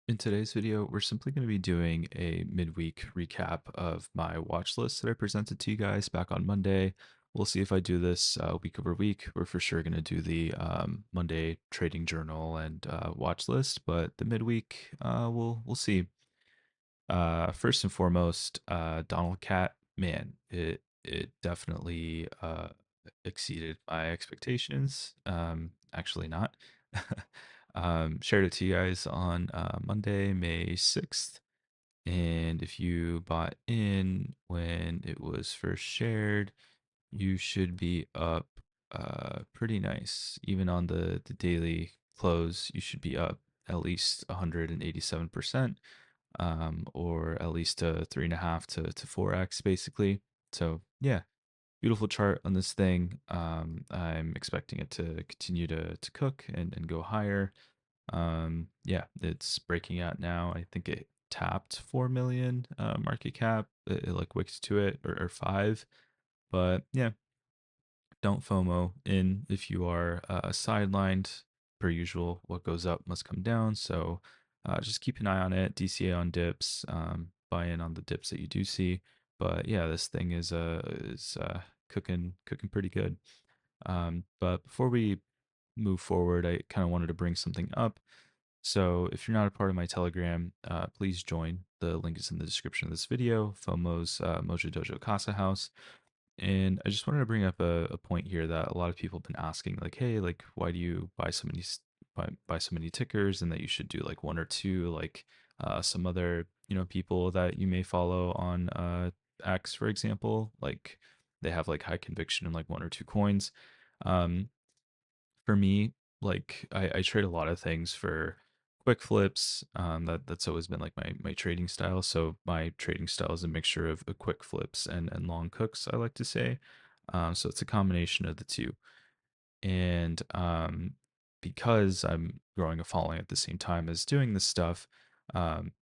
In today's video, we're simply going to be doing a midweek recap of my watch list that I presented to you guys back on Monday. We'll see if I do this week over week. We're for sure going to do the Monday trading journal and watch list, but the midweek, we'll see. First and foremost, Donald Cat, man, it definitely exceeded my expectations. Actually, not. Shared it to you guys on Monday, May 6th. And if you bought in when it was first shared, you should be up pretty nice. Even on the daily close, you should be up at least 187%, or at least a 3.5 to 4x basically. So yeah, beautiful chart on this thing. I'm expecting it to continue to cook and go higher. Yeah, it's breaking out now. I think it tapped 4 million market cap. It like wicked to it, or five. But yeah, don't FOMO in if you are sidelined. Per usual, what goes up must come down. So just keep an eye on it. DCA on dips. Buy in on the dips that you do see. But yeah, this thing is cooking pretty good. But before we move forward, I kind of wanted to bring something up. So if you're not a part of my Telegram, please join. The link is in the description of this video. FOMO's Mojo Dojo Casa House. And I just wanted to bring up a point here that a lot of people have been asking, like, hey, like, why do you buy so many buy so many tickers, and that you should do like one or two, like some other people that you may follow on X, for example, like they have like high conviction in like one or two coins. Um, for me, like I trade a lot of things for quick flips. That's always been like my trading style. So my trading style is a mixture of quick flips and long cooks, I like to say. So it's a combination of the two. And because I'm growing a following at the same time as doing this stuff,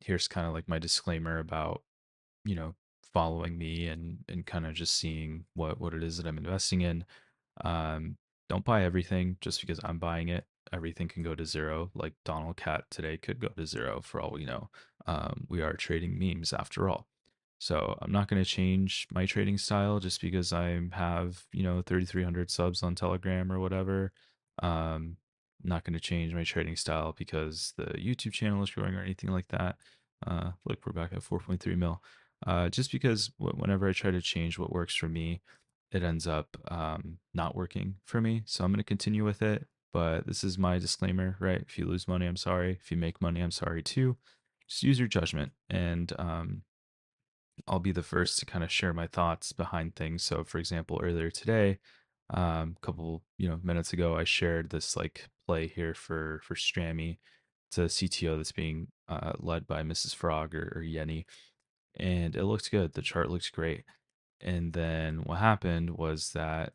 here's kind of like my disclaimer about you know following me and kind of just seeing what it is that I'm investing in. um, don't buy everything just because I'm buying it. Everything can go to zero. Like Donald Cat today could go to zero for all we know. We are trading memes after all. So I'm not going to change my trading style just because I have 3,300 subs on Telegram or whatever. I'm not going to change my trading style because the YouTube channel is growing or anything like that. Look, we're back at 4.3 mil. Just because whenever I try to change what works for me, it ends up not working for me. So I'm going to continue with it. But this is my disclaimer, right? If you lose money, I'm sorry. If you make money, I'm sorry too. Just use your judgment. And I'll be the first to kind of share my thoughts behind things. So, for example, earlier today, a couple minutes ago, I shared this like play here for Strammy. It's a CTO that's being led by Mrs. Frog or Yenny, and it looks good. The chart looks great. And then what happened was that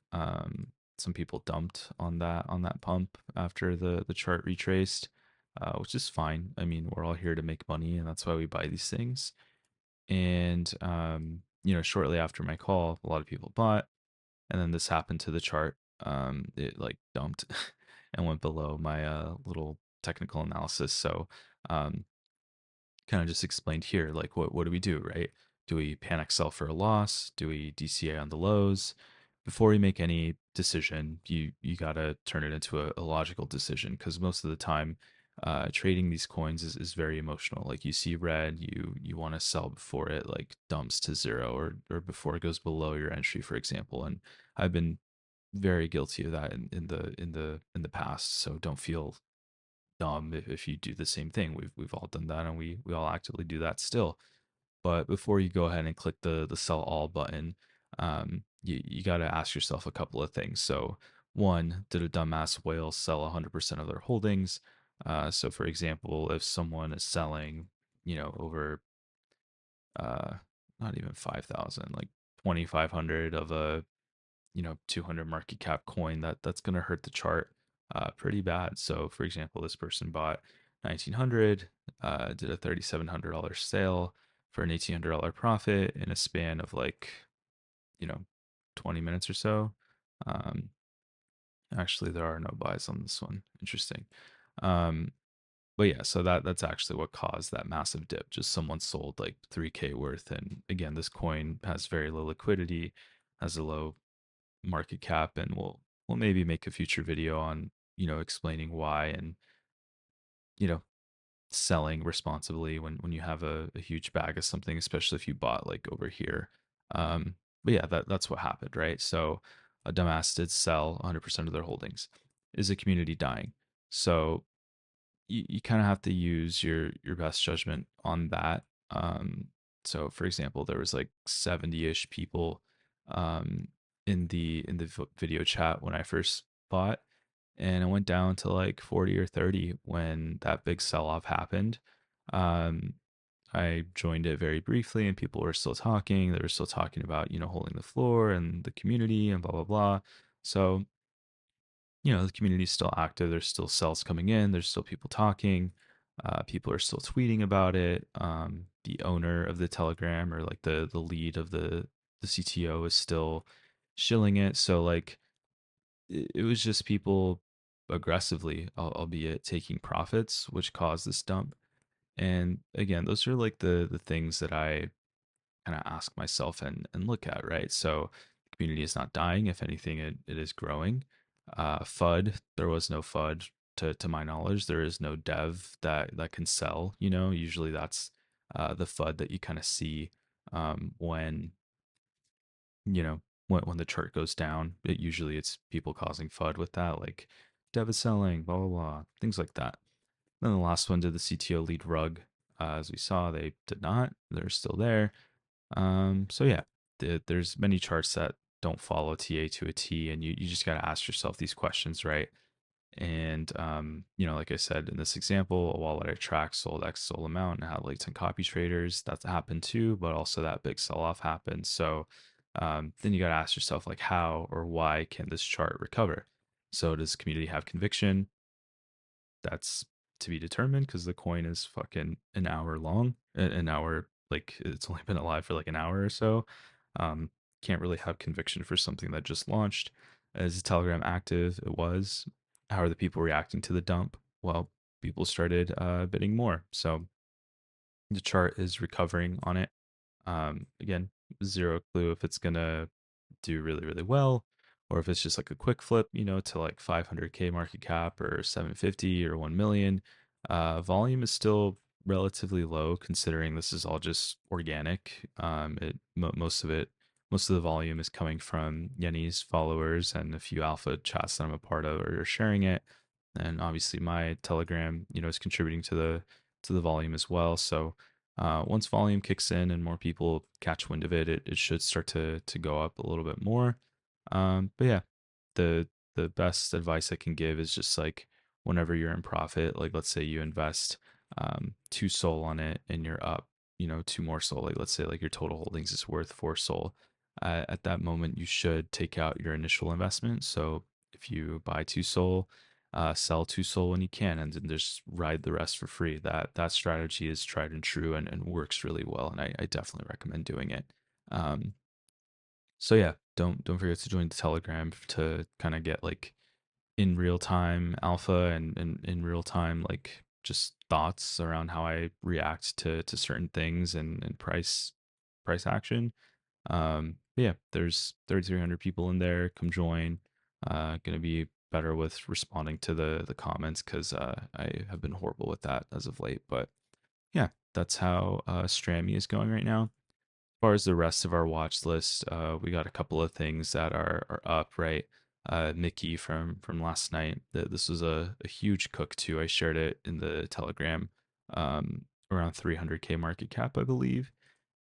some people dumped on that pump after the chart retraced, which is fine. I mean, we're all here to make money, and that's why we buy these things. And shortly after my call, a lot of people bought, and then this happened to the chart. It like dumped and went below my little technical analysis. So um, kind of just explained here, like what do we do, right? Do we panic sell for a loss? Do we DCA on the lows? Before you make any decision, you gotta turn it into a logical decision, because most of the time, trading these coins is very emotional. Like you see red, you want to sell before it like dumps to zero, or before it goes below your entry, for example. And I've been very guilty of that in the past. So don't feel if you do the same thing. We've all done that, and we all actively do that still. But before you go ahead and click the sell all button, you got to ask yourself a couple of things. So one, did a dumbass whale sell 100% of their holdings? So for example, if someone is selling, over uh, not even 5,000, like 2,500 of a 200 market cap coin, that's going to hurt the chart pretty bad. So for example, this person bought 1900, did a $3,700 sale for an $1,800 profit in a span of like you know 20 minutes or so. um Actually, there are no buys on this one. Interesting. um but yeah, so that's actually what caused that massive dip. Just someone sold like 3K worth, and again, this coin has very low liquidity, has a low market cap, and we'll maybe make a future video on explaining why, and you know selling responsibly when you have a huge bag of something, especially if you bought like over here. But yeah, that's what happened, right? So a dumbass did sell 100% of their holdings. Is the community dying? So you kind of have to use your best judgment on that. So for example, there was like 70-ish people um, in the video chat when I first bought, and it went down to like 40 or 30 when that big sell-off happened. Um, I joined it very briefly, and people were still talking. They were still talking about holding the floor and the community and blah blah blah. So the community is still active. There's still cells coming in. There's still people talking. People are still tweeting about it. The owner of the Telegram, or like the lead of the CTO, is still shilling it. So like it was just people aggressively, albeit taking profits, which caused this dump. And again, those are like the things that I kind of ask myself and look at, right? So the community is not dying. If anything, it is growing. FUD, there was no FUD to my knowledge. There is no dev that can sell. Usually that's the FUD that you kind of see when when the chart goes down. Usually it's people causing FUD with that, like dev is selling, blah blah blah, things like that. Then the last one, did the CTO lead rug? As we saw, they did not. They're still there. So yeah, there's many charts that don't follow TA to a T, and you just got to ask yourself these questions, right? And like I said in this example, a wallet I tracked sold X sold amount and had like 10 copy traders. That's happened too, but also that big sell off happened. So then you got to ask yourself, like, how or why can this chart recover? So does the community have conviction? That's to be determined, because the coin is fucking an hour long. An hour, like it's only been alive for like an hour or so. Um, can't really have conviction for something that just launched. Is Telegram active? It was. How are the people reacting to the dump? Well, people started bidding more. So the chart is recovering on it. Again, zero clue if it's gonna do really, really well, or if it's just like a quick flip, to like 500K market cap or 750 or 1 million. Volume is still relatively low considering this is all just organic. Most of the volume is coming from Yenny's followers and a few alpha chats that I'm a part of or sharing it. And obviously my Telegram, is contributing to the volume as well. So once volume kicks in and more people catch wind of it, it should start to go up a little bit more. But yeah, the best advice I can give is just like whenever you're in profit, like let's say you invest 2 SOL on it and you're up, two more SOL. Like let's say like your total holdings is worth 4 SOL. At that moment, you should take out your initial investment. So if you buy 2 SOL, sell 2 SOL when you can, and then just ride the rest for free. That strategy is tried and true, and works really well, and I definitely recommend doing it. Um, so yeah, don't forget to join the Telegram to kind of get like in real time alpha and in real time like just thoughts around how I react to certain things and price action. But yeah, there's 3,300 people in there. Come join. Gonna be better with responding to the comments, because I have been horrible with that as of late. But yeah, that's how Strammy is going right now. As far as the rest of our watch list, we got a couple of things that are up, right? Mickey from last night. This was a huge cook too. I shared it in the Telegram. Around 300K market cap, I believe,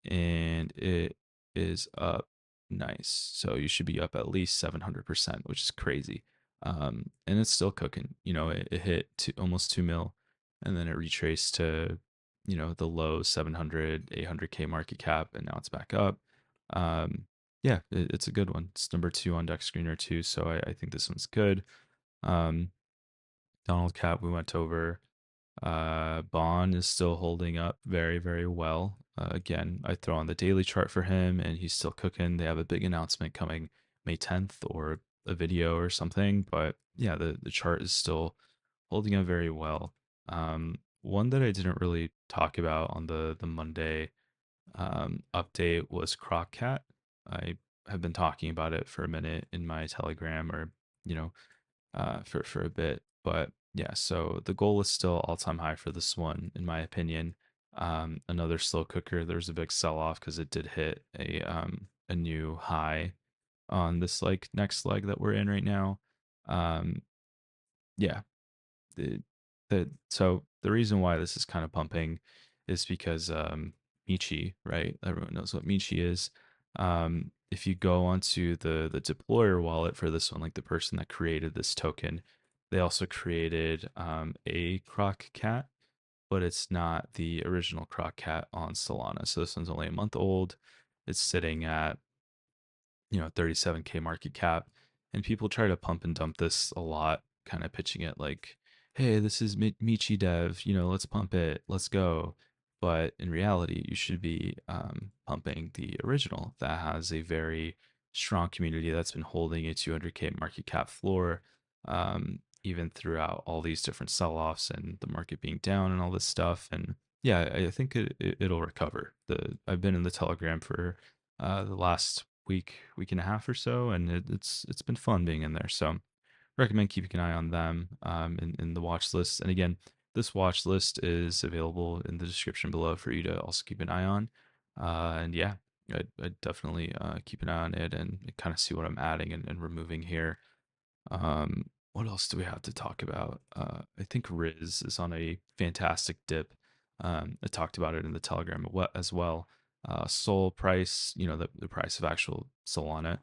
and it is up nice. So you should be up at least 700%, which is crazy. And it's still cooking. It hit almost 2 mil, and then it retraced to, the low 700, 800K market cap, and now it's back up. Yeah, it's a good one. It's number 2 on Dexscreener too, so I think this one's good. Um, Donald Cap, we went over. Bond is still holding up very, very well. Again, I throw on the daily chart for him, and he's still cooking. They have a big announcement coming May 10th, or a video or something. But yeah, the chart is still holding up very well. One that I didn't really talk about on the Monday update was Crockcat. I have been talking about it for a minute in my Telegram, or you know, for a bit. But yeah, so the goal is still all-time high for this one, in my opinion. Another slow cooker. There's a big sell-off because it did hit a new high on this like next leg that we're in right now. Um, yeah, the so the reason why this is kind of pumping is because Michi, right? Everyone knows what Michi is. If you go onto the deployer wallet for this one, like the person that created this token, they also created a Croc Cat, but it's not the original Croc Cat on Solana. So this one's only a month old. It's sitting at 37K market cap, and people try to pump and dump this a lot, kind of pitching it like, hey, this is Michi Dev, let's pump it, let's go. But in reality, you should be pumping the original that has a very strong community that's been holding a 200K market cap floor, even throughout all these different sell-offs and the market being down and all this stuff. And yeah, I think it'll recover. I've been in the Telegram for the last week and a half or so, and it's been fun being in there. So recommend keeping an eye on them in the watch list. And again, this watch list is available in the description below for you to also keep an eye on. And yeah, I'd definitely keep an eye on it and kind of see what I'm adding and removing here. What else do we have to talk about? I think Riz is on a fantastic dip. I talked about it in the Telegram as well. Sol price, the price of actual Solana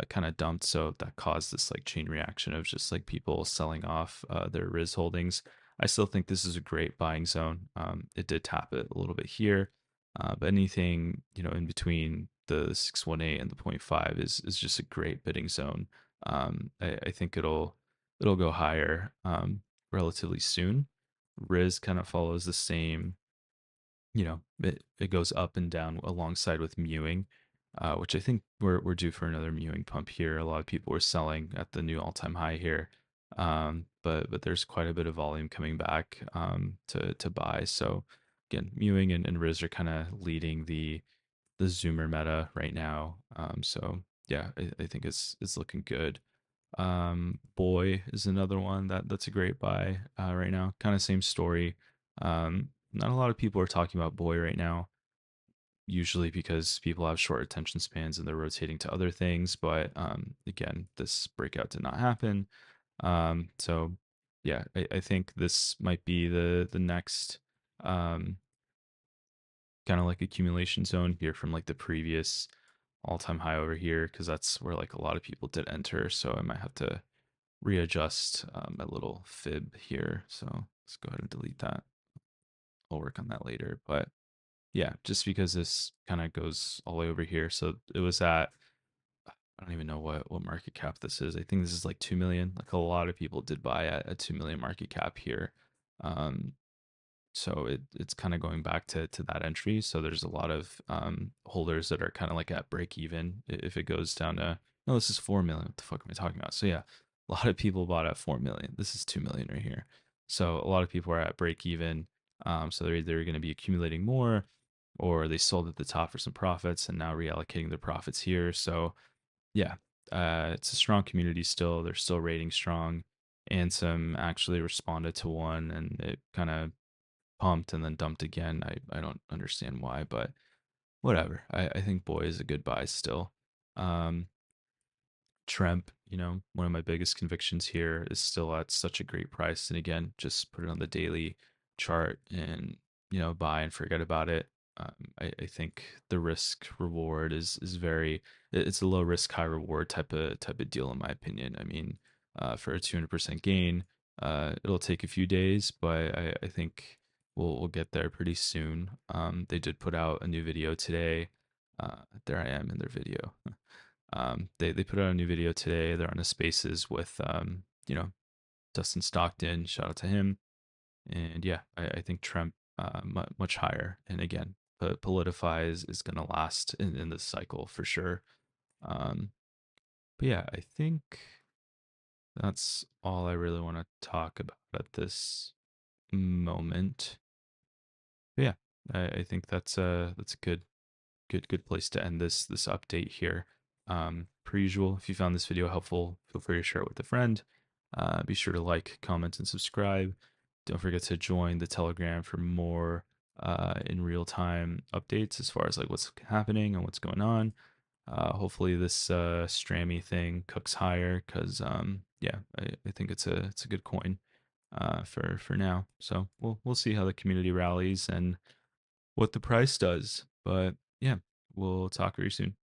kind of dumped, so that caused this like chain reaction of just like people selling off their Riz holdings. I still think this is a great buying zone. It did tap it a little bit here, but anything in between the 618 and the point 0.5 is just a great bidding zone. I think it'll go higher relatively soon. Riz kind of follows the same, it goes up and down alongside with mewing, which I think we're due for another mewing pump here. A lot of people were selling at the new all-time high here, but there's quite a bit of volume coming back to buy. So again, mewing and Riz are kind of leading the Zoomer meta right now. So yeah, I think it's looking good. Boy is another one that's a great buy right now. Kind of same story. Not a lot of people are talking about Boy right now, usually because people have short attention spans and they're rotating to other things. But again, this breakout did not happen. So yeah, I think this might be the next kind of like accumulation zone here from like the previous all-time high over here, because that's where like a lot of people did enter. So I might have to readjust my little fib here. So let's go ahead and delete that. I'll work on that later. But yeah, just because this kind of goes all the way over here. So it was at, I don't even know what market cap this is. I think this is like 2 million. Like a lot of people did buy at a 2 million market cap here. Um, so it's kind of going back to that entry. So there's a lot of holders that are kind of like at break even if it goes down to, no, this is 4 million. What the fuck am I talking about? So yeah, a lot of people bought at 4 million. This is 2 million right here. So a lot of people are at break even. So they're either going to be accumulating more, or they sold at the top for some profits and now reallocating their profits here. So yeah, it's a strong community still. They're still rating strong. And some actually responded to one, and it kind of pumped and then dumped again. I don't understand why, but whatever. I think Boy is a good buy still. Um, Tremp, one of my biggest convictions here is still at such a great price. And again, just put it on the daily chart and, buy and forget about it. I think the risk reward is very, it's a low risk, high reward type of deal, in my opinion. I mean, for a 200% gain, it'll take a few days, but I think we'll get there pretty soon. They did put out a new video today. There I am in their video. They put out a new video today. They're on a Spaces with Dustin Stockton. Shout out to him. And yeah, I think Trump much higher. And again, Politify is going to last in this cycle for sure. Um, but yeah, I think that's all I really want to talk about at this moment. But yeah, I think that's a good place to end this update here. Per usual, if you found this video helpful, feel free to share it with a friend. Be sure to like, comment, and subscribe. Don't forget to join the Telegram for more in real time updates as far as like what's happening and what's going on. Hopefully this Strammy thing cooks higher because yeah, I think it's a good coin for now. So we'll see how the community rallies and what the price does. But yeah, we'll talk very soon.